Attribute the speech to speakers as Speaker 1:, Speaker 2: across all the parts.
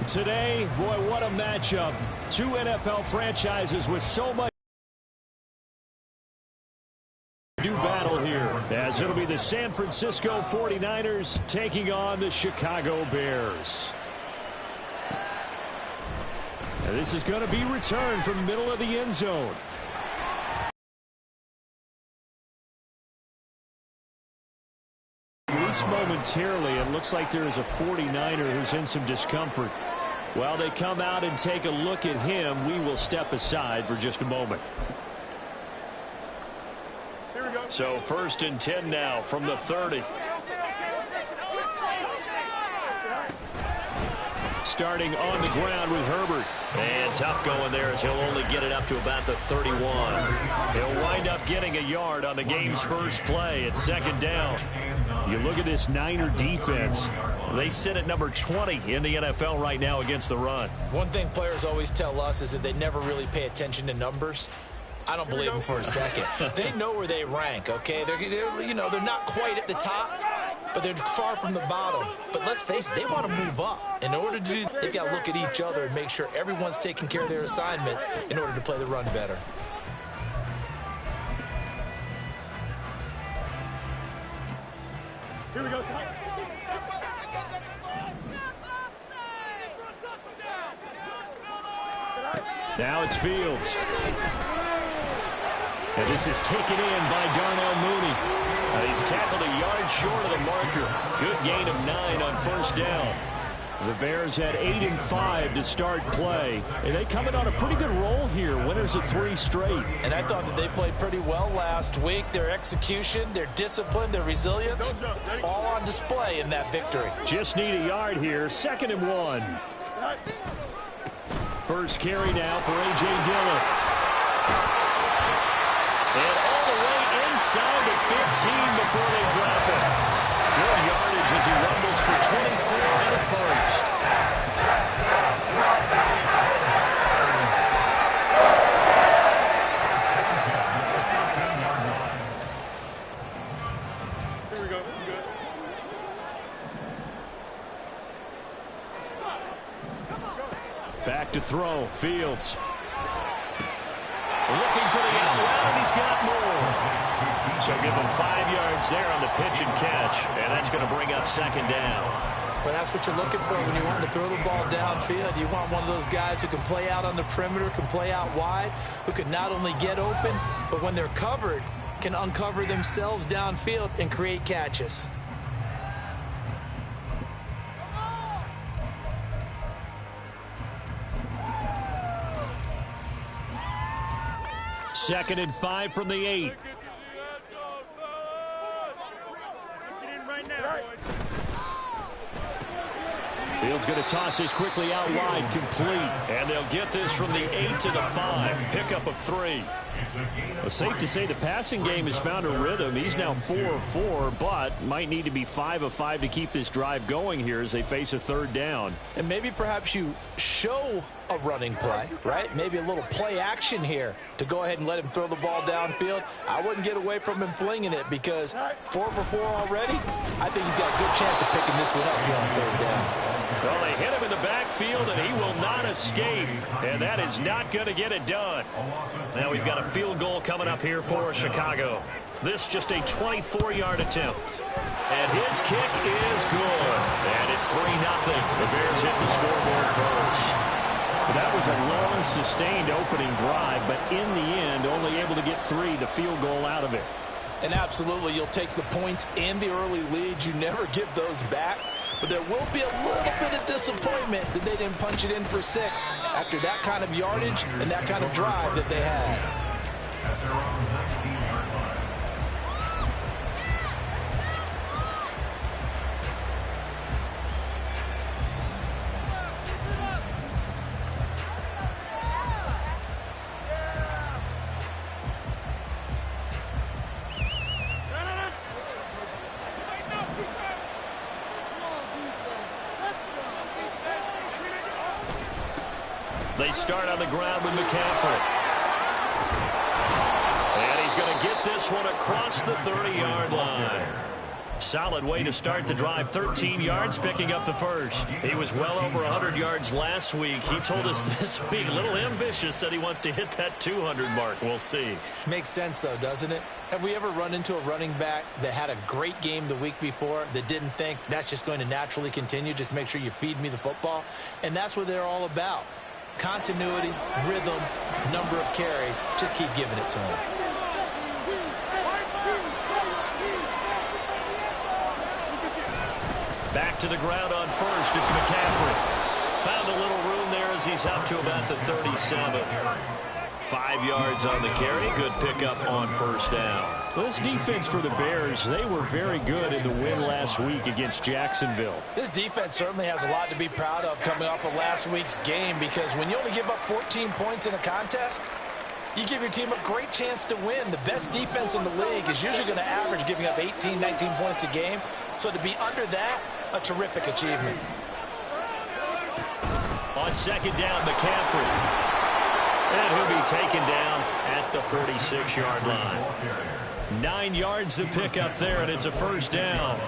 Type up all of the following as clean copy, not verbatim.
Speaker 1: Today, boy, what a matchup. Two NFL franchises with so much do battle here, as it'll be the San Francisco 49ers taking on the Chicago Bears. And this is going to be returned from the middle of the end zone. At least momentarily, it looks like there is a 49er who's in some discomfort. While they come out and take a look at him, we will step aside for just a moment.
Speaker 2: Here we go.
Speaker 1: So 1st and 10 now from the 30. Starting on the ground with Herbert. And tough going there as he'll only get it up to about the 31. He'll wind up getting a yard on the game's first play. It's 2nd down. You look at this Niner defense. They sit at number 20 in the NFL right now against the run.
Speaker 3: One thing players always tell us is that they never really pay attention to numbers. I don't believe them for a second. They know where they rank, okay? They're not quite at the top, but they're far from the bottom. But let's face it, they want to move up. In order to do that, they've got to look at each other and make sure everyone's taking care of their assignments in order to play the run better.
Speaker 2: Here we go.
Speaker 1: Now it's Fields. And this is taken in by Darnell Mooney. He's tackled a yard short of the marker. Good gain of 9 on 1st down. The Bears had 8 and 5 to start play. And they come in on a pretty good roll here. Winners of 3 straight.
Speaker 3: And I thought that they played pretty well last week. Their execution, their discipline, their resilience, all on display in that victory.
Speaker 1: Just need a yard here. 2nd and 1. First carry now for A.J. Dillon. And all the way inside the 15 before they drop it. Good yardage as he rumbles for 24 and a first.
Speaker 2: Here we go.
Speaker 1: Back to throw. Fields. Looking for the out route, and he's got more. So give him 5 yards there on the pitch and catch, and that's going to bring up 2nd down.
Speaker 3: Well, that's what you're looking for when you want to throw the ball downfield. You want one of those guys who can play out on the perimeter, can play out wide, who can not only get open, but when they're covered, can uncover themselves downfield and create catches.
Speaker 1: Second and 5 from the 8. Fields going to toss this quickly out wide, complete. And they'll get this from the 8 to the 5. Pickup of 3. Well, safe to say the passing game has found a rhythm. He's now 4 of 4, but might need to be 5 of 5 to keep this drive going here as they face a 3rd down.
Speaker 3: And maybe perhaps you show a running play, right? Maybe a little play action here to go ahead and let him throw the ball downfield. I wouldn't get away from him flinging it because 4 for 4 already. I think he's got a good chance of picking this one up here on 3rd down.
Speaker 1: Well, they hit him in the backfield, and he will not escape. And that is not going to get it done. Now we've got a field goal coming up here for Chicago. This just a 24-yard attempt. And his kick is good. And it's 3-0. The Bears hit the scoreboard first. That was a long, sustained opening drive, but in the end, only able to get 3, the field goal out of it.
Speaker 3: And absolutely, you'll take the points and the early leads. You never give those back. But there will be a little bit of disappointment that they didn't punch it in for 6 after that kind of yardage and that kind of drive that they had.
Speaker 1: They start on the ground with McCaffrey. And he's going to get this one across the 30-yard line. Solid way to start the drive. 13 yards, picking up the first. He was well over 100 yards last week. He told us this week, a little ambitious, said he wants to hit that 200 mark. We'll see.
Speaker 3: Makes sense, though, doesn't it? Have we ever run into a running back that had a great game the week before that didn't think that's just going to naturally continue? Just make sure you feed me the football. And that's what they're all about. Continuity, rhythm, number of carries. Just keep giving it to him.
Speaker 1: Back to the ground on first. It's McCaffrey. Found a little room there as he's up to about the 37. 5 yards on the carry. Good pickup on first down.
Speaker 4: Well, this defense for the Bears, they were very good in the win last week against Jacksonville.
Speaker 3: This defense certainly has a lot to be proud of coming off of last week's game, because when you only give up 14 points in a contest, you give your team a great chance to win. The best defense in the league is usually going to average giving up 18, 19 points a game. So to be under that, a terrific achievement.
Speaker 1: On second down, McCaffrey. And he'll be taken down at the 46-yard line. 9 yards to pick up there, and it's a first down.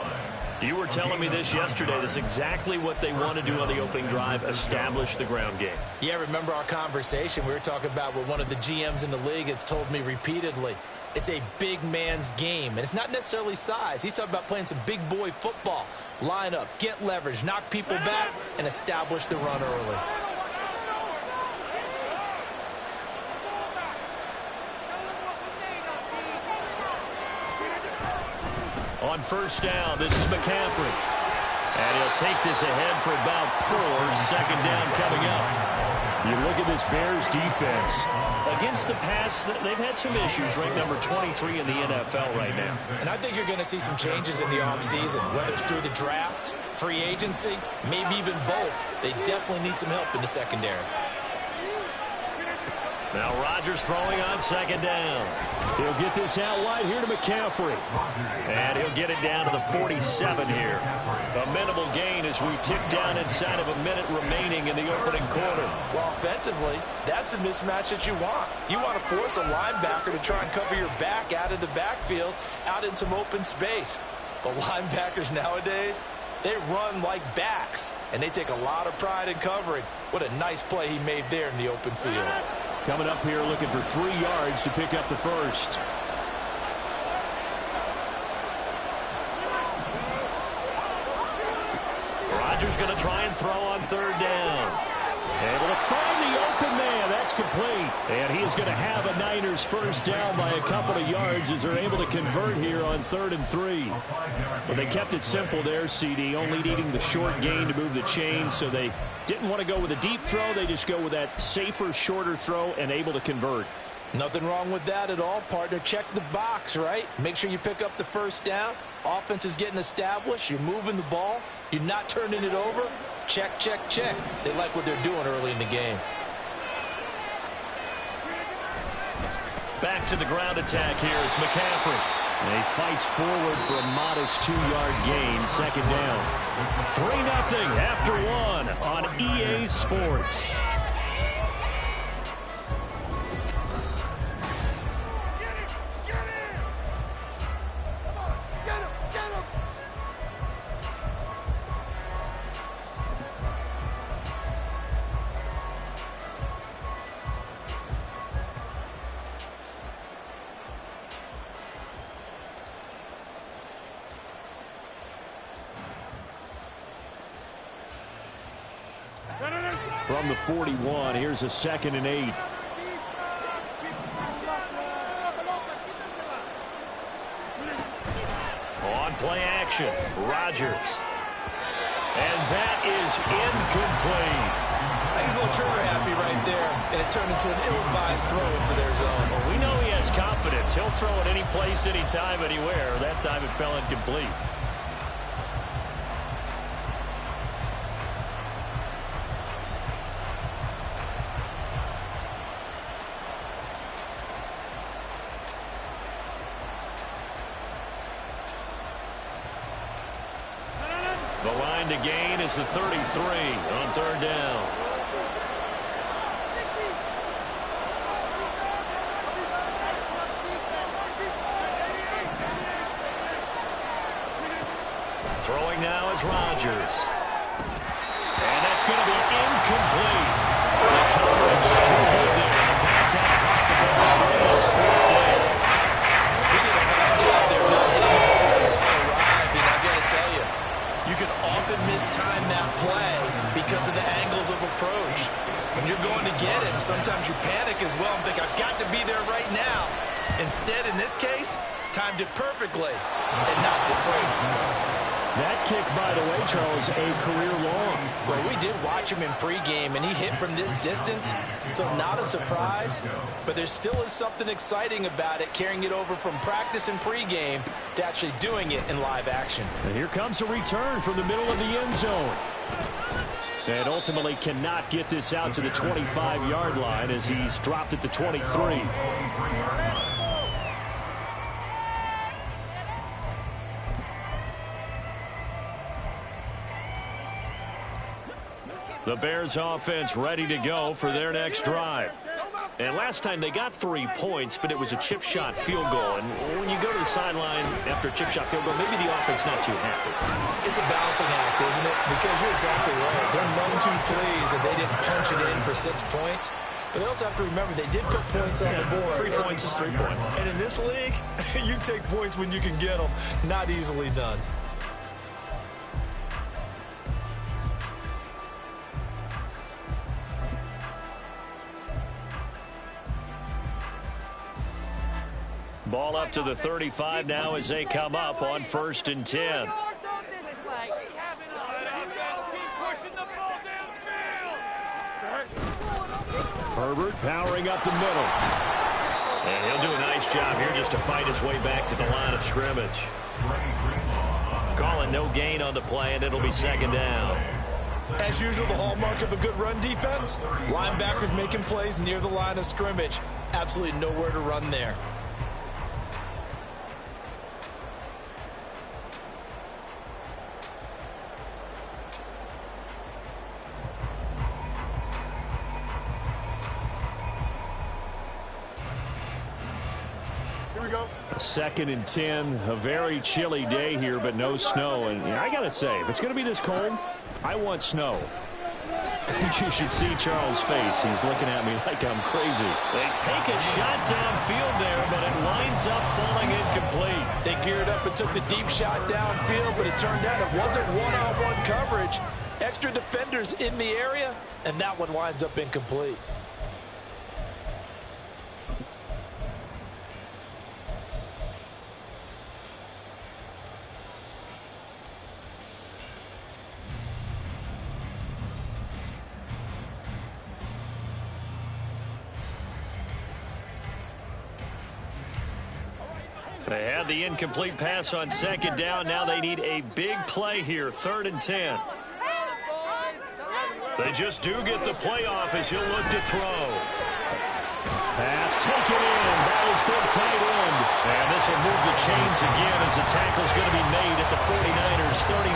Speaker 1: You were telling me this yesterday. This is exactly what they want to do on the opening drive, establish the ground game.
Speaker 3: Yeah, remember our conversation? We were talking about what one of the GMs in the league has told me repeatedly. It's a big man's game, and it's not necessarily size. He's talking about playing some big boy football. Line up, get leverage, knock people back, and establish the run early.
Speaker 1: On first down, this is McCaffrey. And he'll take this ahead for about 4. Second down coming up.
Speaker 4: You look at this Bears defense.
Speaker 1: Against the pass, they've had some issues. Ranked number 23 in the NFL right now.
Speaker 3: And I think you're going to see some changes in the offseason, whether it's through the draft, free agency, maybe even both. They definitely need some help in the secondary.
Speaker 1: Now Rodgers throwing on second down.
Speaker 4: He'll get this out wide here to McCaffrey.
Speaker 1: And he'll get it down to the 47 here. A minimal gain as we tick down inside of a minute remaining in the opening quarter.
Speaker 3: Well, offensively, that's the mismatch that you want. You want to force a linebacker to try and cover your back out of the backfield, out in some open space. The linebackers nowadays, they run like backs, and they take a lot of pride in covering. What a nice play he made there in the open field.
Speaker 4: Coming up here looking for 3 yards to pick up the first.
Speaker 1: Rodgers going to try and throw on third down. Able to find the open man. That's complete. And he is going to have a Niners first down by a couple of yards as they're able to convert here on 3rd and 3. But they kept it simple there, CD, only needing the short gain to move the chain, so they didn't want to go with a deep throw. They just go with that safer, shorter throw and able to convert.
Speaker 3: Nothing wrong with that at all, partner. Check the box, right? Make sure you pick up the first down. Offense is getting established. You're moving the ball. You're not turning it over. Check, check, check. They like what they're doing early in the game.
Speaker 1: Back to the ground attack here. It's McCaffrey.
Speaker 4: And he fights forward for a modest 2-yard gain. Second down.
Speaker 1: 3-0 after 1 on EA Sports.
Speaker 4: From the 41, here's a 2nd and 8.
Speaker 1: On play action, Rodgers. And that is incomplete.
Speaker 3: He's a little trigger happy right there, and it turned into an ill-advised throw into their zone.
Speaker 1: Well, we know he has confidence. He'll throw it any place, anytime, anywhere. That time it fell incomplete. The line to gain is the 33 on third down. Throwing now is Rodgers. And that's going to be incomplete. The coverage struggled there. The contact caught the ball through. It's fourth down.
Speaker 3: He did a fine job there not hitting him before the ball arrived. And I got to tell you, you can often mistime that play because of the angles of approach. When you're going to get him, sometimes you panic as well and think, I've got to be there right now. Instead, in this case, timed it perfectly and knocked it free.
Speaker 4: That kick, by the way, Charles, a career long.
Speaker 3: Well, we did watch him in pregame, and he hit from this distance, so not a surprise. But there still is something exciting about it, carrying it over from practice and pregame to actually doing it in live action.
Speaker 4: And here comes a return from the middle of the end zone. And ultimately cannot get this out to the 25-yard line as he's dropped at the 23. The Bears offense ready to go for their next drive. And last time they got 3 points, but it was a chip shot field goal. And when you go to the sideline after a chip shot field goal, maybe the offense not too happy.
Speaker 3: It's a balancing act, isn't it? Because you're exactly right. They're none too pleased that they didn't punch it in for 6 points. But they also have to remember they did put points on the board.
Speaker 1: 3 points is 3 points.
Speaker 3: And in this league, you take points when you can get them. Not easily done.
Speaker 1: Ball up to the 35 now as they come up on 1st and 10.
Speaker 4: Herbert powering up the middle.
Speaker 1: And he'll do a nice job here just to fight his way back to the line of scrimmage. Calling no gain on the play, and it'll be 2nd down.
Speaker 3: As usual, the hallmark of a good run defense, linebackers making plays near the line of scrimmage. Absolutely nowhere to run there.
Speaker 2: Here we go.
Speaker 4: 2nd and 10, a very chilly day here, but no snow. And I got to say, if it's going to be this cold, I want snow. You should see Charles' face. He's looking at me like I'm crazy.
Speaker 1: They take a shot downfield there, but it winds up falling incomplete.
Speaker 3: They geared up and took the deep shot downfield, but it turned out it wasn't one-on-one coverage. Extra defenders in the area, and that one winds up incomplete.
Speaker 1: They had the incomplete pass on 2nd down. Now they need a big play here, 3rd and 10. They just do get the play off as he'll look to throw.
Speaker 4: Pass taken in. That is big tight end.
Speaker 1: And this will move the chains again as the tackle's going to be made at the 49ers 39.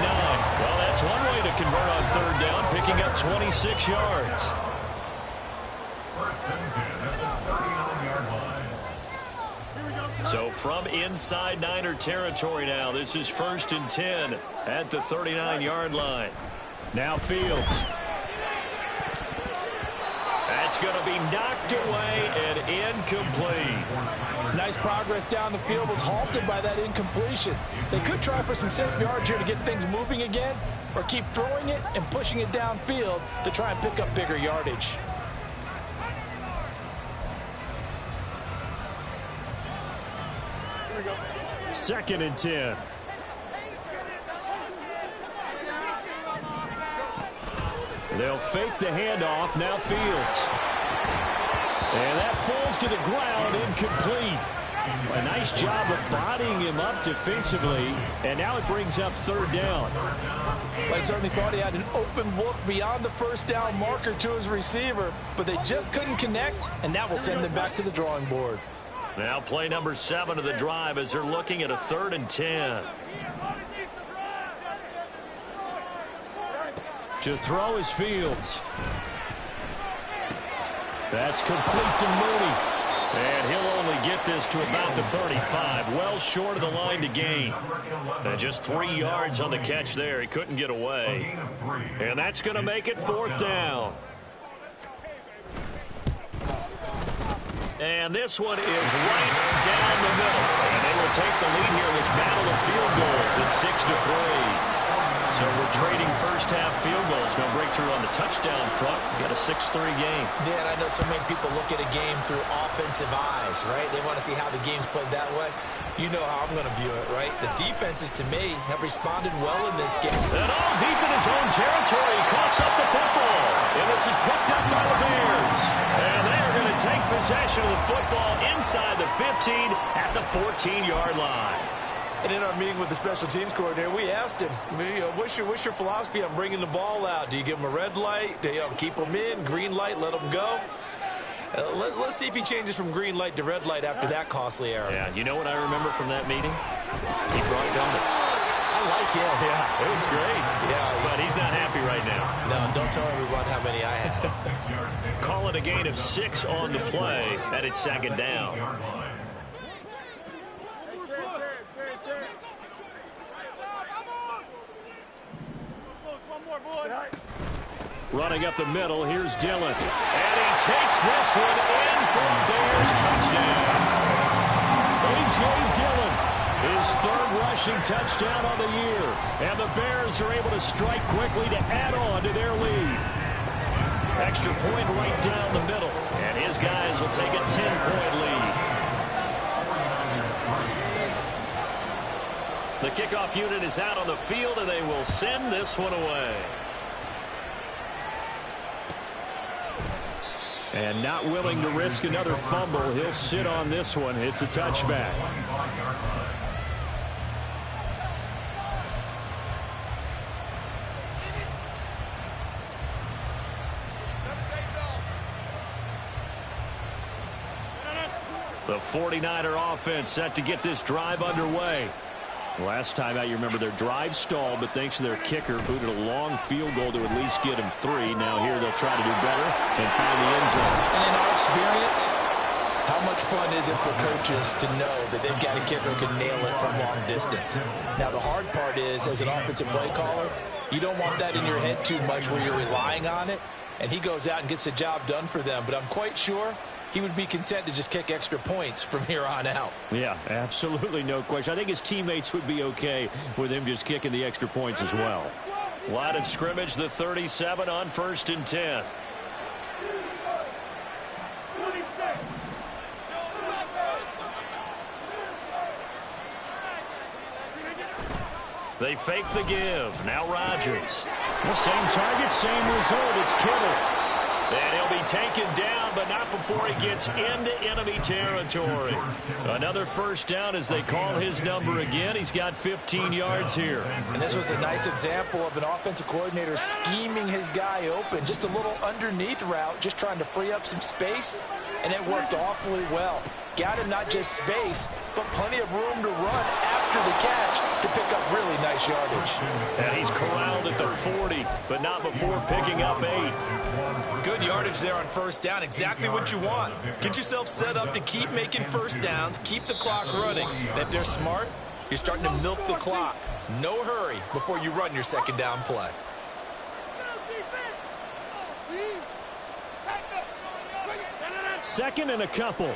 Speaker 1: Well, that's one way to convert on 3rd down, picking up 26 yards. So from inside Niner territory now, this is 1st and 10 at the 39-yard line.
Speaker 4: Now Fields.
Speaker 1: That's going to be knocked away and incomplete.
Speaker 3: Nice progress down the field, was halted by that incompletion. They could try for some safe yards here to get things moving again, or keep throwing it and pushing it downfield to try and pick up bigger yardage.
Speaker 2: Here we go.
Speaker 4: 2nd and 10. They'll fake the handoff. Now Fields. And that falls to the ground, incomplete. A nice job of bodying him up defensively. And now it brings up 3rd down.
Speaker 3: I certainly thought he had an open look beyond the 1st down marker to his receiver, but they just couldn't connect, and that will send them back to the drawing board.
Speaker 1: Now play number 7 of the drive as they're looking at a 3rd and 10.
Speaker 4: To throw is Fields. That's complete to Mooney.
Speaker 1: And he'll only get this to about the 35. Well short of the line to gain. And just 3 yards on the catch there. He couldn't get away. And that's going to make it 4th down. And this one is right down the middle. And they will take the lead here in this battle of field goals at 6-3. So we're trading first-half field goals. No breakthrough on the touchdown front. We got a 6-3 game.
Speaker 3: Yeah, and I know so many people look at a game through offensive eyes, right? They want to see how the game's played that way. You know how I'm going to view it, right? The defenses, to me, have responded well in this game.
Speaker 1: And all deep in his own territory. He coughs up the football. And this is picked up by the Bears. And they are going to take possession of the football inside the 15 at the 14-yard line.
Speaker 3: And in our meeting with the special teams coordinator, we asked him, what's your philosophy on bringing the ball out? Do you give them a red light? Do you keep them in? Green light, let them go? Let's see if he changes from green light to red light after that costly error.
Speaker 1: Yeah, you know what I remember from that meeting? He brought donuts.
Speaker 3: I like him.
Speaker 1: Yeah, it was great.
Speaker 3: Yeah,
Speaker 1: but he's not happy right now.
Speaker 3: No, don't tell everyone how many I have.
Speaker 1: Call it a gain of 6 on the play, and it's 2nd down. Running up the middle, here's Dillon. And he takes this one in for a Bears touchdown. A.J. Dillon, his 3rd rushing touchdown on the year. And the Bears are able to strike quickly to add on to their lead. Extra point right down the middle. And his guys will take a 10-point lead. The kickoff unit is out on the field, and they will send this one away. And not willing to risk another fumble, he'll sit on this one. It's a touchback. The 49er offense set to get this drive underway. Last time out, you remember their drive stalled, but thanks to their kicker, booted a long field goal to at least get him 3. Now here they'll try to do better and find the end zone.
Speaker 3: And in our experience, how much fun is it for coaches to know that they've got a kicker who can nail it from long distance? Now, the hard part is, as an offensive play caller, you don't want that in your head too much where you're relying on it, and he goes out and gets the job done for them. But I'm quite sure he would be content to just kick extra points from here on out.
Speaker 1: Yeah, absolutely no question. I think his teammates would be okay with him just kicking the extra points as well. Line of scrimmage, the 37 on 1st and 10. They fake the give. Now Rodgers.
Speaker 4: The same target, same result. It's Kittle.
Speaker 1: And he'll be taken down, but not before he gets into enemy territory. Another 1st down as they call his number again. He's got 15 yards here.
Speaker 3: And this was a nice example of an offensive coordinator scheming his guy open. Just a little underneath route, just trying to free up some space, and it worked awfully well. Got him not just space, but plenty of room to run after the catch to pick up really nice yardage.
Speaker 1: And he's corralled at the 40, but not before picking up 8.
Speaker 3: Good yardage there on 1st down. Exactly what you want. Get yourself set up to keep making 1st downs, keep the clock running. And if they're smart, you're starting to milk the clock. No hurry before you run your 2nd down play.
Speaker 4: Second and a couple.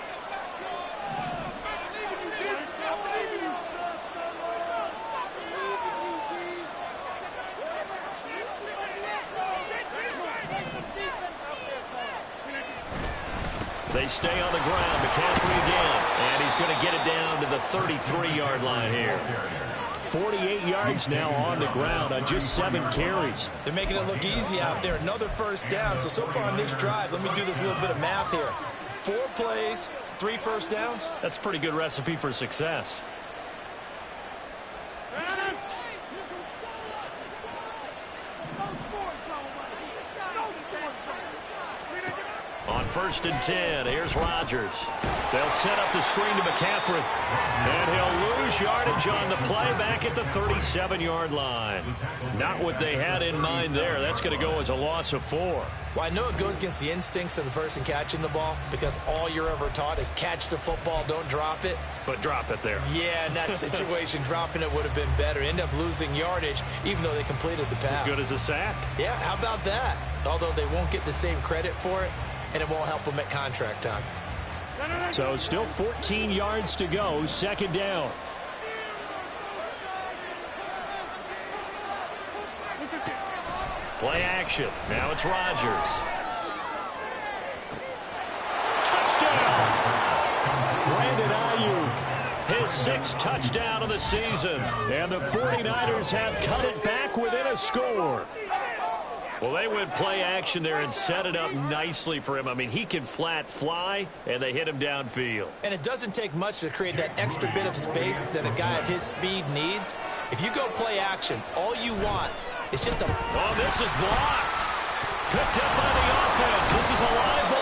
Speaker 1: They stay on the ground. McCaffrey again. And he's going to get it down to the 33-yard line here.
Speaker 4: 48 yards now on the ground on just 7 carries.
Speaker 3: They're making it look easy out there. Another 1st down. So far on this drive, let me do this little bit of math here. 4 plays, 3 1st downs.
Speaker 1: That's a pretty good recipe for success. On 1st and 10. Here's Rodgers. They'll set up the screen to McCaffrey. And he'll lose yardage on the play back at the 37-yard line. Not what they had in mind there. That's going to go as a loss of 4.
Speaker 3: Well, I know it goes against the instincts of the person catching the ball because all you're ever taught is catch the football, don't drop it.
Speaker 1: But drop it there.
Speaker 3: Yeah, in that situation, dropping it would have been better. End up losing yardage even though they completed the pass.
Speaker 1: As good as a sack.
Speaker 3: Yeah, how about that? Although they won't get the same credit for it, and it won't help them at contract time.
Speaker 4: So still 14 yards to go, 2nd down.
Speaker 1: Play action. Now it's Rodgers. Touchdown! Brandon Ayuk, his 6th touchdown of the season. And the 49ers have cut it back within a score. Well, they went play action there and set it up nicely for him. I mean, he can flat fly, and they hit him downfield.
Speaker 3: And it doesn't take much to create that extra bit of space that a guy of his speed needs. If you go play action, all you want is just a...
Speaker 1: Oh, this is blocked. Picked up by the offense. This is a live ball.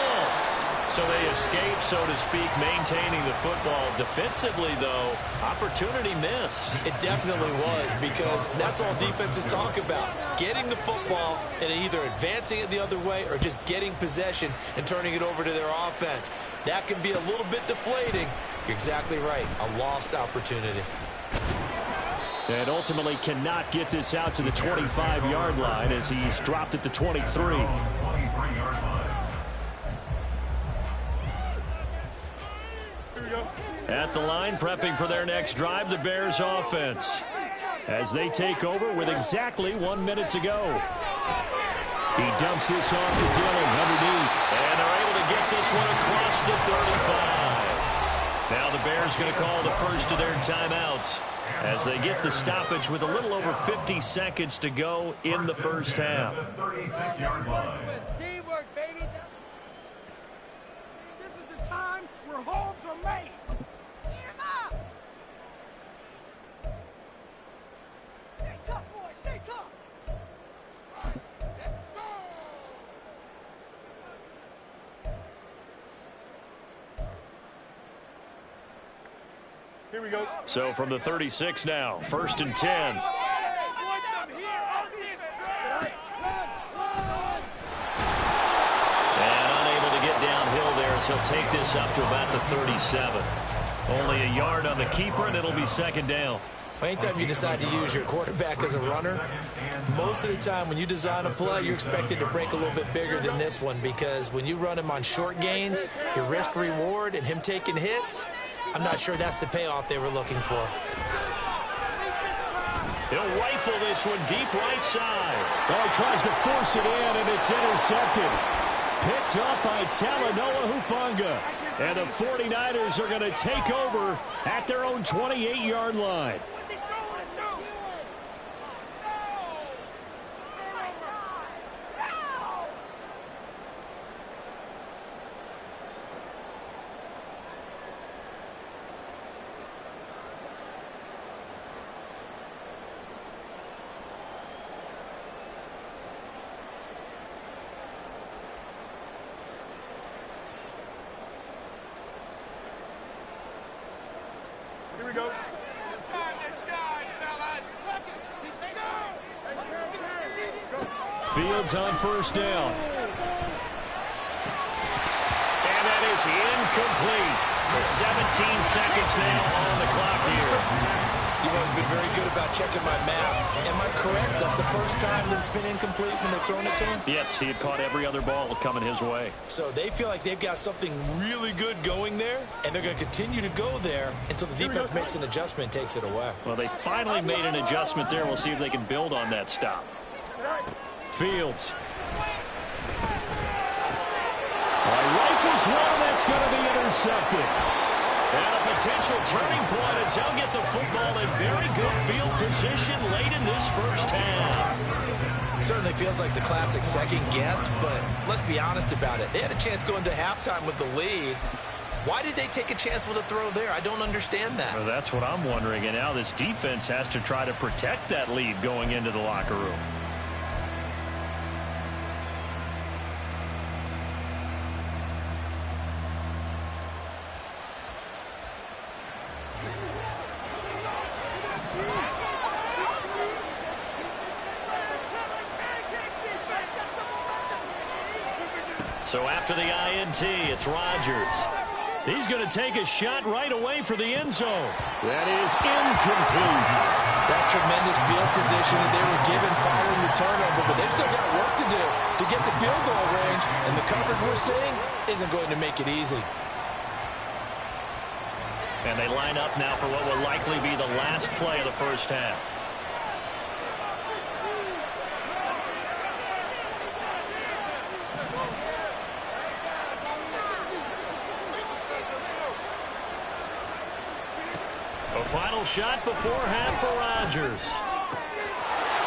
Speaker 1: So they escape, so to speak, maintaining the football. Defensively, though, opportunity missed.
Speaker 3: It definitely was, because that's all defenses talk about. Getting the football and either advancing it the other way or just getting possession and turning it over to their offense. That can be a little bit deflating. You're exactly right. A lost opportunity.
Speaker 4: And ultimately cannot get this out to the 25-yard line as he's dropped at the 23.
Speaker 1: At the line, prepping for their next drive, the Bears offense. As they take over with exactly 1 minute to go. He dumps this off to Dillon underneath. And they're able to get this one across the 35. Now the Bears going to call the first of their timeouts as they get the stoppage with a little over 50 seconds to go in the first half.
Speaker 5: Teamwork, baby. This is the time where holds are made. Stay tough, boys. Stay tough. Let's go.
Speaker 2: Here we go.
Speaker 1: So from the 36 now, 1st and 10. He'll take this up to about the 37. Only a yard on the keeper, and it'll be 2nd down.
Speaker 3: Anytime you decide to use your quarterback as a runner, most of the time when you design a play, you're expected to break a little bit bigger than this one, because when you run him on short gains, your risk reward and him taking hits, I'm not sure that's the payoff they were looking for.
Speaker 1: He'll rifle this one deep right side.
Speaker 4: Oh, he tries to force it in, and it's intercepted. Picked up by Talanoa Hufanga. And the 49ers are going to take over at their own 28-yard line.
Speaker 2: Here we go.
Speaker 4: Fields on 1st down.
Speaker 1: And that is incomplete. So 17 seconds now on the clock here.
Speaker 3: You've always been very good about checking my math. Am I correct? That's the first time that it's been incomplete when they've thrown it to him?
Speaker 1: Yes, he had caught every other ball coming his way.
Speaker 3: So they feel like they've got something really good going there, and they're going to continue to go there until the defense makes an adjustment and takes it away.
Speaker 1: Well, they finally made an adjustment there. We'll see if they can build on that stop.
Speaker 4: Fields. Rifles one, that's going to be intercepted.
Speaker 1: And a potential turning point as they'll get the football in very good field position late in this first half.
Speaker 3: Certainly feels like the classic second guess, but let's be honest about it. They had a chance going to halftime with the lead. Why did they take a chance with a throw there? I don't understand that.
Speaker 1: Well, that's what I'm wondering. And now this defense has to try to protect that lead going into the locker room. So after the INT, it's Rodgers. He's going to take a shot right away for the end zone. That is incomplete.
Speaker 3: That's tremendous field position that they were given following the turnover, but they've still got work to do to get the field goal range, and the coverage we're seeing isn't going to make it easy.
Speaker 1: And they line up now for what will likely be the last play of the first half. A final shot before half for Rodgers.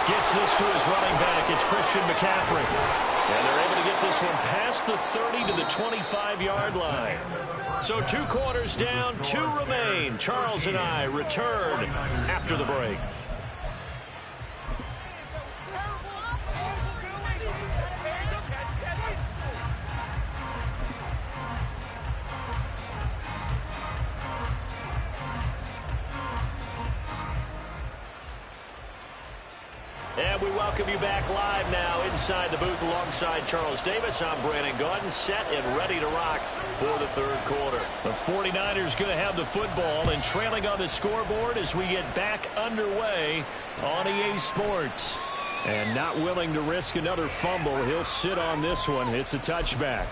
Speaker 1: Gets this to his running back. It's Christian McCaffrey. And they're able to get this one past the 30 to the 25-yard line. So 2 quarters down, 2 remain. Charles and I return after the break. And we welcome you back live now inside the booth alongside Charles Davis. I'm Brandon Gaudin, set and ready to rock for the third quarter. The 49ers going to have the football and trailing on the scoreboard as we get back underway on EA Sports. And not willing to risk another fumble. He'll sit on this one. It's a touchback.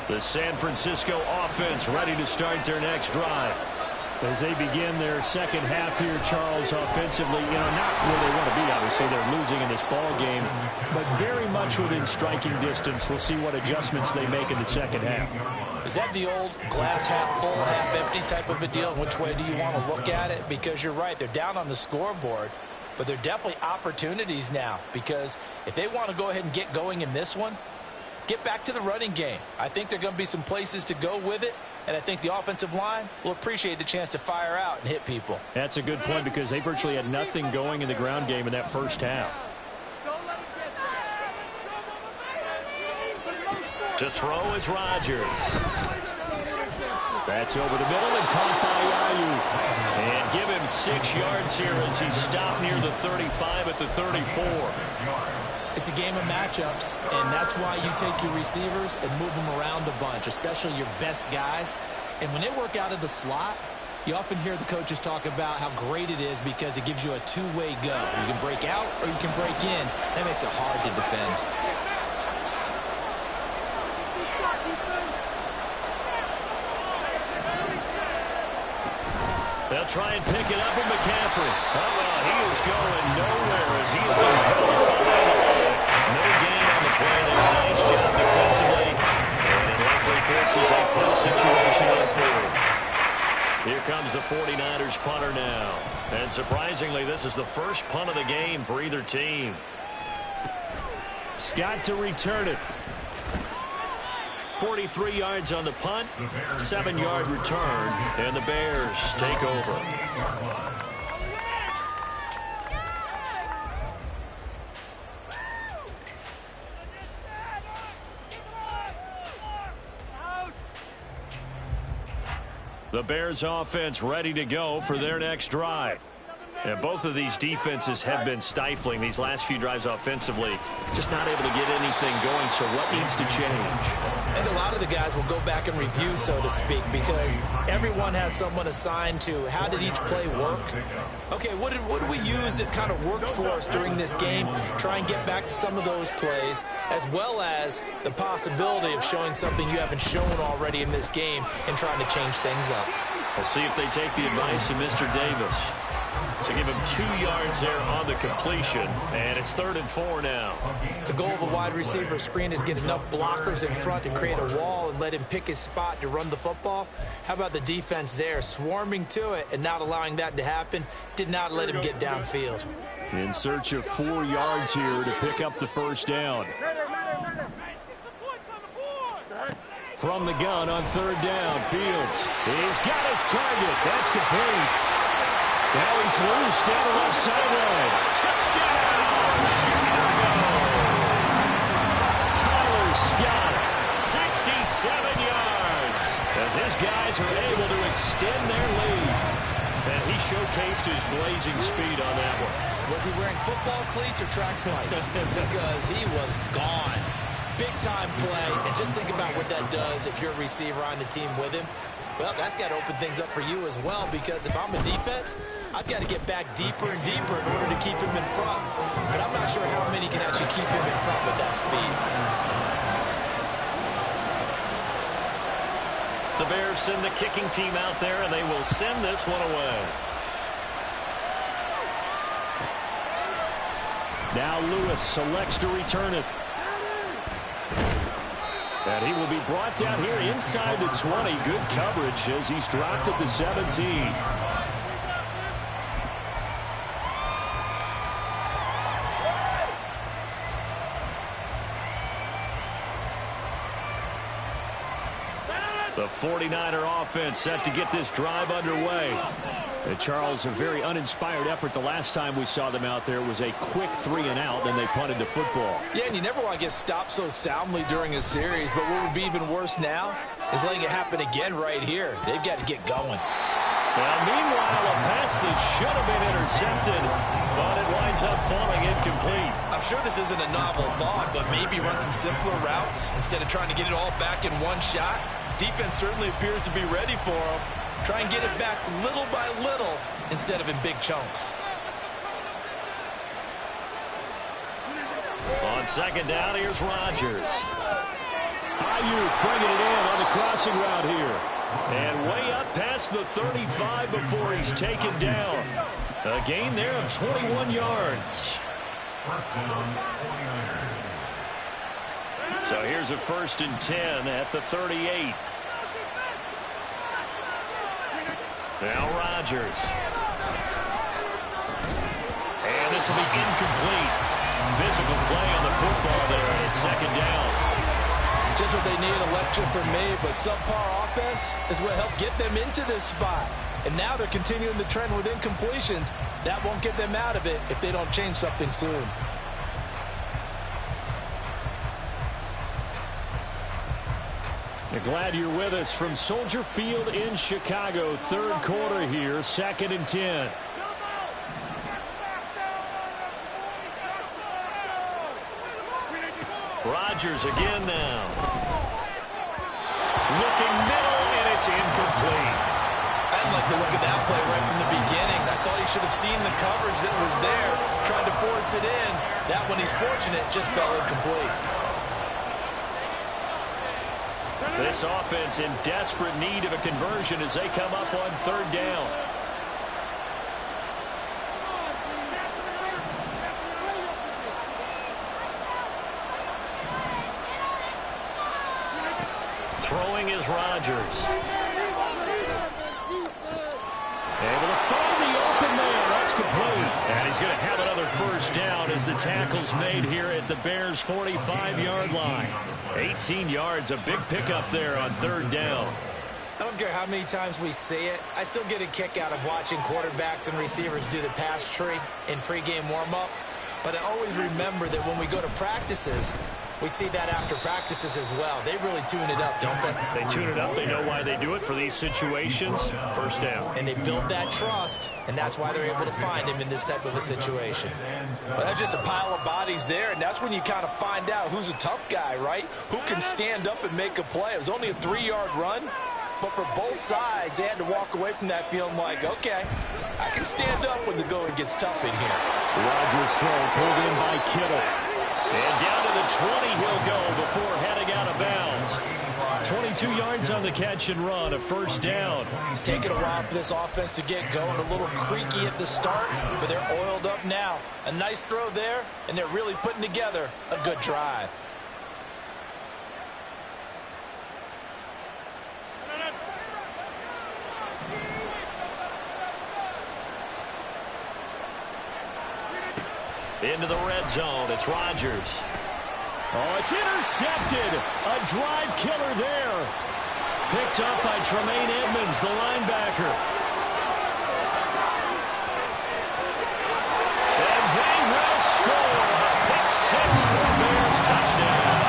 Speaker 1: The San Francisco offense ready to start their next drive. As they begin their second half here, Charles, offensively, not where they want to be, obviously. They're losing in this ball game, but very much within striking distance. We'll see what adjustments they make in the second half.
Speaker 3: Is that the old glass half full, half empty type of a deal? Which way do you want to look at it? Because you're right, they're down on the scoreboard, but they're definitely opportunities now, because if they want to go ahead and get going in this one, get back to the running game. I think there are going to be some places to go with it, and I think the offensive line will appreciate the chance to fire out and hit people.
Speaker 1: That's a good point because they virtually had nothing going in the ground game in that first half. To throw is Rodgers. That's over the middle and caught by Ayuk. And give him 6 yards here as he stopped near the 35 at the 34.
Speaker 3: It's a game of matchups, and that's why you take your receivers and move them around a bunch, especially your best guys. And when they work out of the slot, you often hear the coaches talk about how great it is because it gives you a two-way go. You can break out or you can break in. That makes it hard to defend.
Speaker 1: They'll try and pick it up with McCaffrey. He is going nowhere as he is enveloped by the line. No gain on the play there. Nice job defensively. And it likely forces a punt situation on fourth. Here comes the 49ers punter now. And surprisingly, this is the first punt of the game for either team. Scott to return it. 43 yards on the punt, 7-yard return, and the Bears take over. The Bears offense ready to go for their next drive. And both of these defenses have been stifling these last few drives offensively. Just not able to get anything going, so what needs to change?
Speaker 3: And a lot of the guys will go back and review, so to speak, because everyone has someone assigned to how did each play work. Okay, what did we use that kind of worked for us during this game? Try and get back to some of those plays, as well as the possibility of showing something you haven't shown already in this game and trying to change things up.
Speaker 1: We'll see if they take the advice of Mr. Davis. So give him 2 yards there on the completion, and it's 3rd and 4 now.
Speaker 3: The goal of a wide receiver screen is get enough blockers in front to create a wall and let him pick his spot to run the football. How about the defense there, swarming to it and not allowing that to happen? Did not let him get downfield.
Speaker 1: In search of 4 yards here to pick up the first down. From the gun on 3rd down, Fields. He's got his target. That's complete. Now he's loose down the left sideline. Touchdown, Chicago! Tyler Scott, 67 yards, as his guys are able to extend their lead. showcased his blazing speed on that one.
Speaker 3: Was he wearing football cleats or track spikes? Because he was gone. Big-time play, and just think about what that does if you're a receiver on the team with him. Well, that's got to open things up for you as well, because if I'm a defense, I've got to get back deeper and deeper in order to keep him in front. But I'm not sure how many can actually keep him in front with that speed.
Speaker 1: The Bears send the kicking team out there, and they will send this one away.
Speaker 4: Now Lewis selects to return it. And he will be brought down here inside the 20. Good coverage as he's dropped at the 17. The 49er offense set to get this drive underway. And Charles, a very uninspired effort the last time we saw them out there was a quick 3-and-out, then they punted the football.
Speaker 3: Yeah, and you never want to get stopped so soundly during a series, but what would be even worse now is letting it happen again right here. They've got to get going.
Speaker 1: Well, meanwhile, a pass that should have been intercepted, but it winds up falling incomplete.
Speaker 3: I'm sure this isn't a novel thought, but maybe run some simpler routes instead of trying to get it all back in one shot. Defense certainly appears to be ready for him. Try and get it back little by little instead of in big chunks.
Speaker 1: On second down, here's Rodgers.
Speaker 4: Ayuk bringing it in on the crossing route here.
Speaker 1: And way up past the 35 before he's taken down. A gain there of 21 yards. So here's a 1st and 10 at the 38. Now Rodgers. And this will be incomplete. Physical play on the football there, and it's second down.
Speaker 3: Just what they need, a lecture from me, but subpar offense is what helped get them into this spot. And now they're continuing the trend with incompletions. That won't get them out of it if they don't change something soon.
Speaker 4: You're glad you're with us from Soldier Field in Chicago. Third quarter here, 2nd and 10.
Speaker 1: Rodgers again now. Looking middle, and it's incomplete.
Speaker 3: I didn't like the look of that play right from the beginning. I thought he should have seen the coverage that was there, tried to force it in. That one, he's fortunate, just fell incomplete.
Speaker 1: This offense in desperate need of a conversion as they come up on 3rd down. Throwing is Rodgers. Able to find the open man. That's complete. And he's going to have another 1st down as the tackle's made here at the Bears' 45-yard line. 18 yards, a big pickup there on 3rd down.
Speaker 3: I don't care how many times we see it. I still get a kick out of watching quarterbacks and receivers do the pass tree in pregame warm-up. But I always remember that when we go to practices, we see that after practices as well. They really tune it up, don't they?
Speaker 1: They tune it up. They know why they do it for these situations. 1st down.
Speaker 3: And they build that trust, and that's why they're able to find him in this type of a situation. Well, that's just a pile of bodies there, and that's when you kind of find out who's a tough guy, right? Who can stand up and make a play. It was only a 3-yard run, but for both sides, they had to walk away from that feeling like, okay, I can stand up when the going gets tough in here.
Speaker 4: Rodgers throw pulled in by Kittle.
Speaker 1: And down to the 20 he'll go before heading out of bounds. 22 yards on the catch and run, a 1st down.
Speaker 3: It's taken a while for this offense to get going, a little creaky at the start, but they're oiled up now. A nice throw there, and they're really putting together a good drive.
Speaker 1: Into the red zone, it's Rodgers.
Speaker 4: Oh, it's intercepted. A drive killer there.
Speaker 1: Picked up by Tremaine Edmonds, the linebacker. And they will score. A pick 6 for a Bears touchdown.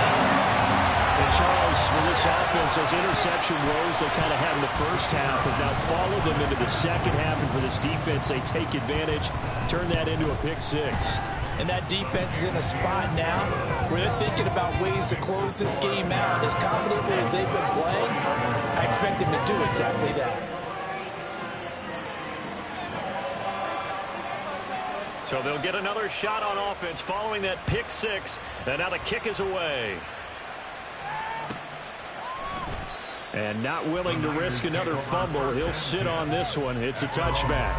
Speaker 4: And Charles, for this this offense, those interception woes they kind of had in the first half have now followed them into the second half. And for this defense, they take advantage, turn that into a pick six.
Speaker 3: And that defense is in a spot now where they're thinking about ways to close this game out. As confidently as they've been playing, I expect them to do exactly that.
Speaker 1: So they'll get another shot on offense following that pick six. And now the kick is away.
Speaker 4: And not willing to risk another fumble. He'll sit on this one. It's a touchback.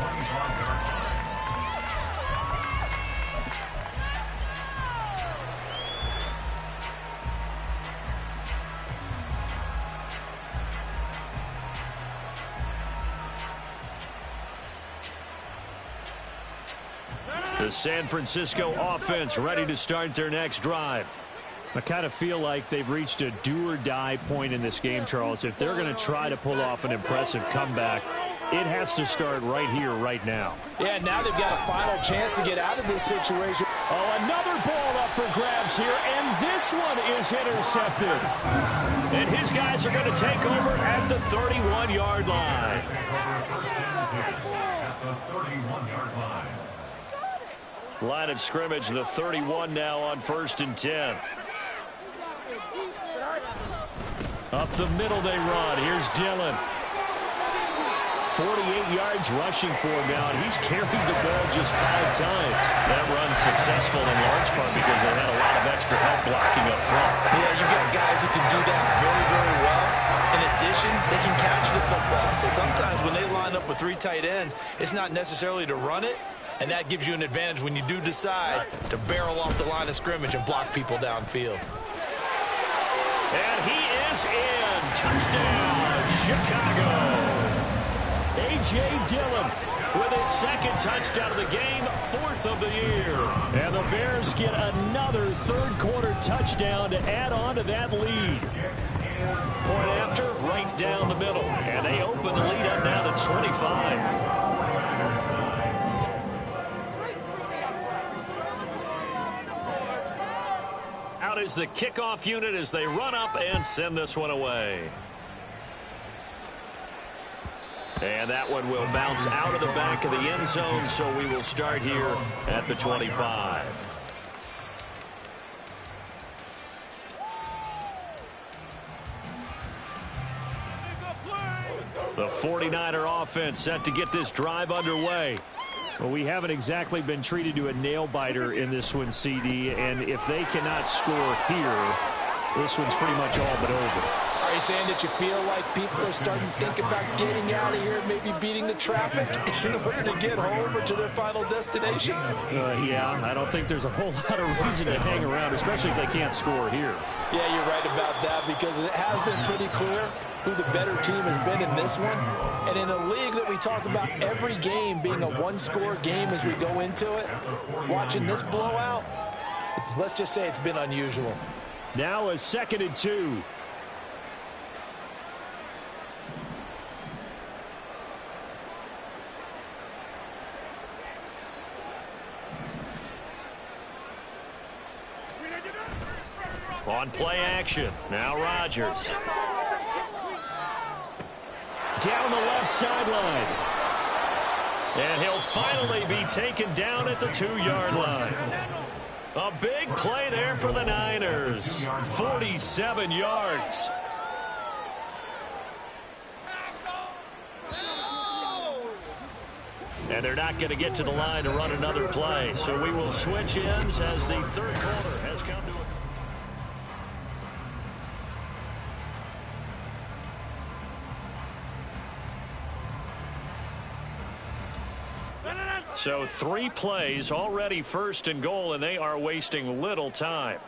Speaker 1: The San Francisco offense ready to start their next drive.
Speaker 4: I kind of feel like they've reached a do-or-die point in this game, Charles. If they're going to try to pull off an impressive comeback, it has to start right here, right now.
Speaker 3: Yeah, now they've got a final chance to get out of this situation.
Speaker 4: Oh, another ball up for grabs here, and this one is intercepted.
Speaker 1: And his guys are going to take over at the 31-yard line. Line of scrimmage, the 31 now on 1st and 10.
Speaker 4: Up the middle they run. Here's Dillon. 48 yards rushing for him now, and he's carried the ball just 5 times.
Speaker 1: That run's successful in large part because they had a lot of extra help blocking up front.
Speaker 3: Yeah, you've got guys who can do that very, very well. In addition, they can catch the football. So sometimes when they line up with 3 tight ends, it's not necessarily to run it, and that gives you an advantage when you do decide to barrel off the line of scrimmage and block people downfield.
Speaker 1: And he is in. Touchdown, Chicago.
Speaker 4: A.J. Dillon
Speaker 1: With his second touchdown of the game, 4th of the year.
Speaker 4: And the Bears get another third-quarter touchdown to add on to that lead.
Speaker 1: Point after, right down the middle. And they open the lead up now to 25. Out is the kickoff unit as they run up and send this one away. And that one will bounce out of the back of the end zone, so we will start here at the 25. The 49er offense set to get this drive underway.
Speaker 4: Well, we haven't exactly been treated to a nail-biter in this one, CD, and if they cannot score here, this one's pretty much all but over.
Speaker 3: Are you saying that you feel like people are starting to think about getting out of here, maybe beating the traffic in order to get home or to their final destination?
Speaker 4: Yeah, I don't think there's a whole lot of reason to hang around, especially if they can't score here.
Speaker 3: Yeah, you're right about that, because it has been pretty clear who the better team has been in this one. And in a league that we talk about every game being a one-score game as we go into it, watching this blowout, let's just say it's been unusual.
Speaker 4: Now a 2nd and 2.
Speaker 1: On play action, now Rodgers.
Speaker 4: Down the left sideline.
Speaker 1: And he'll finally be taken down at the 2-yard line. A big play there for the Niners. 47 yards. And they're not going to get to the line to run another play. So we will switch ends as the third quarter has come to a... So 3 plays, already 1st and goal, and they are wasting little time.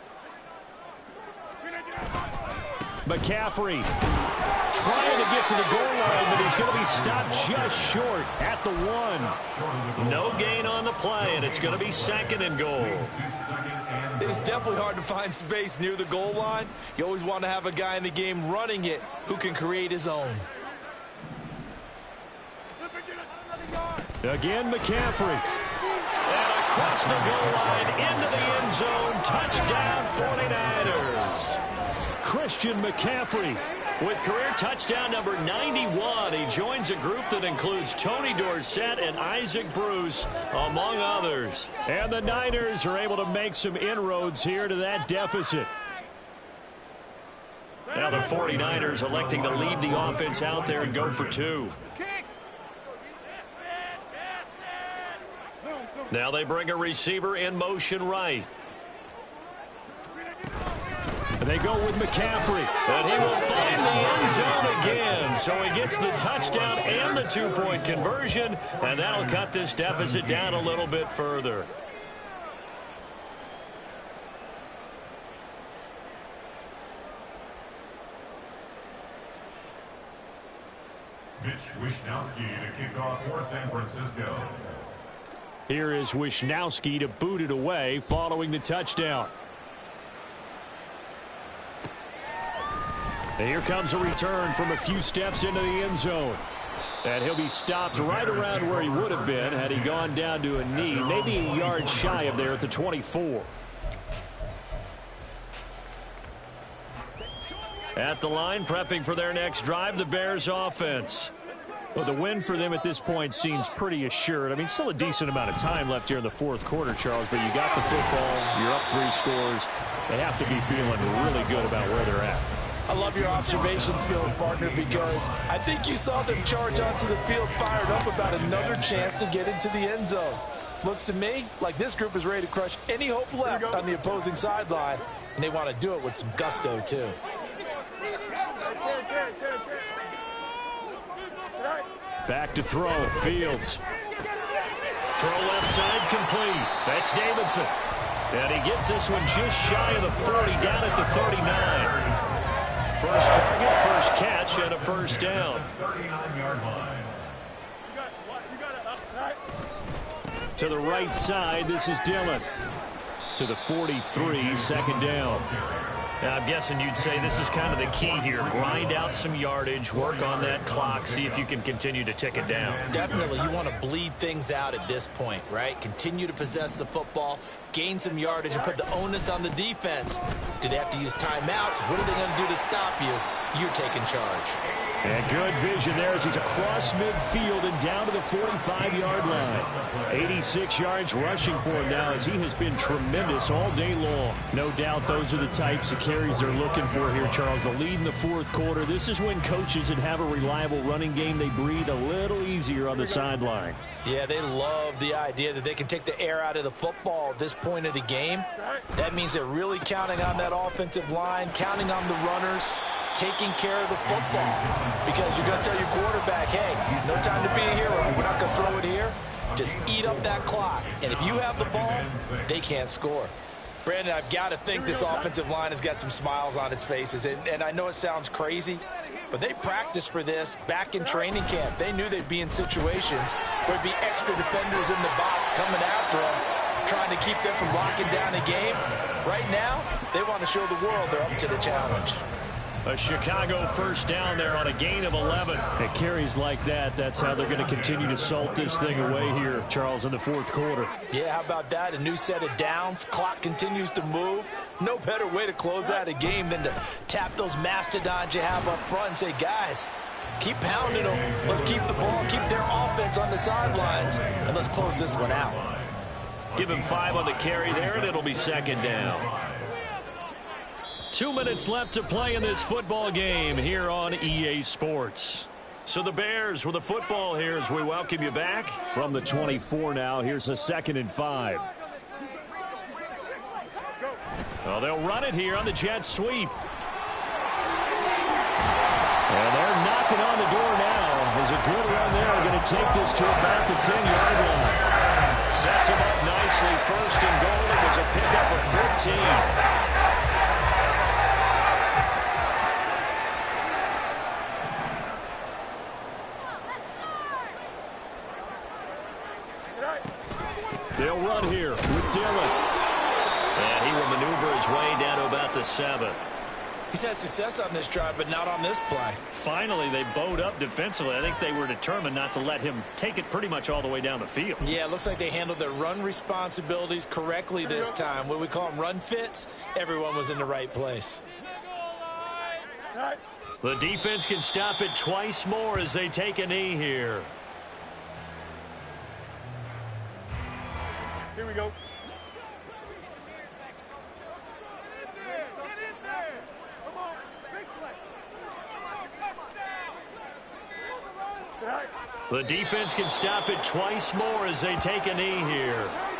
Speaker 4: McCaffrey trying to get to the goal line, but he's going to be stopped just short at the 1.
Speaker 1: No gain on the play, and it's going to be 2nd and goal.
Speaker 3: It's definitely hard to find space near the goal line. You always want to have a guy in the game running it who can create his own.
Speaker 4: Again, McCaffrey.
Speaker 1: And across the goal line into the end zone. Touchdown, 49ers.
Speaker 4: Christian McCaffrey.
Speaker 1: With career touchdown number 91, he joins a group that includes Tony Dorsett and Isaac Bruce, among others.
Speaker 4: And the Niners are able to make some inroads here to that deficit.
Speaker 1: Now the 49ers electing to leave the offense out there and go for two. Now they bring a receiver in motion right.
Speaker 4: And they go with McCaffrey.
Speaker 1: And he will find the end zone again. So he gets the touchdown and the two-point conversion. And that'll cut this deficit down a little bit further.
Speaker 6: Mitch Wishnowsky to kick off for San Francisco.
Speaker 4: Here is Wishnowsky to boot it away following the touchdown. And here comes a return from a few steps into the end zone. And he'll be stopped right around where he would have been had he gone down to a knee, maybe a yard shy of there at the 24.
Speaker 1: At the line, prepping for their next drive, the Bears offense.
Speaker 4: Well, the win for them at this point seems pretty assured. I mean, still a decent amount of time left here in the fourth quarter, Charles, but you got the football, you're up 3 scores. They have to be feeling really good about where they're at.
Speaker 3: I love your observation skills, partner, because I think you saw them charge onto the field fired up about another chance to get into the end zone. Looks to me like this group is ready to crush any hope left on the opposing sideline, and they want to do it with some gusto, too.
Speaker 4: Back to throw. Fields.
Speaker 1: Throw left side complete. That's Davidson. And he gets this one just shy of the 40, down at the 39. First target, first catch, and a first down.
Speaker 6: 39-yard line.
Speaker 4: To the right side, this is Dillon. To the 43, second down.
Speaker 1: Now, I'm guessing you'd say this is kind of the key here. Grind out some yardage, work on that clock, see if you can continue to tick it down.
Speaker 3: Definitely, you want to bleed things out at this point, right? Continue to possess the football, gain some yardage, and put the onus on the defense. Do they have to use timeouts? What are they going to do to stop you? You're taking charge.
Speaker 4: And good vision there as he's across midfield and down to the 45-yard line. 86 yards rushing for him now as he has been tremendous all day long. No doubt those are the types of carries they're looking for here, Charles. The lead in the fourth quarter. This is when coaches that have a reliable running game, they breathe a little easier on the sideline.
Speaker 3: Yeah, they love the idea that they can take the air out of the football at this point of the game. That means they're really counting on that offensive line, counting on the runners, taking care of the football, because you're going to tell your quarterback, hey, no time to be a hero. We're not going to throw it here. Just eat up that clock. And if you have the ball, they can't score. Brandon, I've got to think this offensive line has got some smiles on its faces. And I know it sounds crazy, but they practiced for this back in training camp. They knew they'd be in situations where there'd be extra defenders in the box coming after them, trying to keep them from locking down a game. Right now, they want to show the world they're up to the challenge.
Speaker 1: A Chicago first down there on a gain of 11.
Speaker 4: At carries like that, that's how they're going to continue to salt this thing away here, Charles, in the fourth quarter.
Speaker 3: Yeah, how about that? A new set of downs. Clock continues to move. No better way to close out a game than to tap those mastodons you have up front and say, guys, keep pounding them. Let's keep the ball, keep their offense on the sidelines, and let's close this one out.
Speaker 1: Give him 5 on the carry there, and it'll be second down. 2 minutes left to play in this football game here on EA Sports. So the Bears with the football here as we welcome you back.
Speaker 4: From the 24 now, here's a 2nd and 5.
Speaker 1: Well, they'll run it here on the jet sweep.
Speaker 4: And they're knocking on the door now. There's a good run there. Going to take this to about the 10-yard line.
Speaker 1: Sets him up nicely. First and goal. It was a pickup of 14.
Speaker 4: They'll run here with Dillon.
Speaker 1: And he will maneuver his way down to about the 7.
Speaker 3: He's had success on this drive, but not on this play.
Speaker 1: Finally, they bowed up defensively. I think they were determined not to let him take it pretty much all the way down the field.
Speaker 3: Yeah, it looks like they handled their run responsibilities correctly this time. What we call them run fits, everyone was in the right place.
Speaker 1: The defense can stop it twice more as they take a knee here.
Speaker 2: Here we go.
Speaker 1: The defense can stop it twice more as they take a knee here.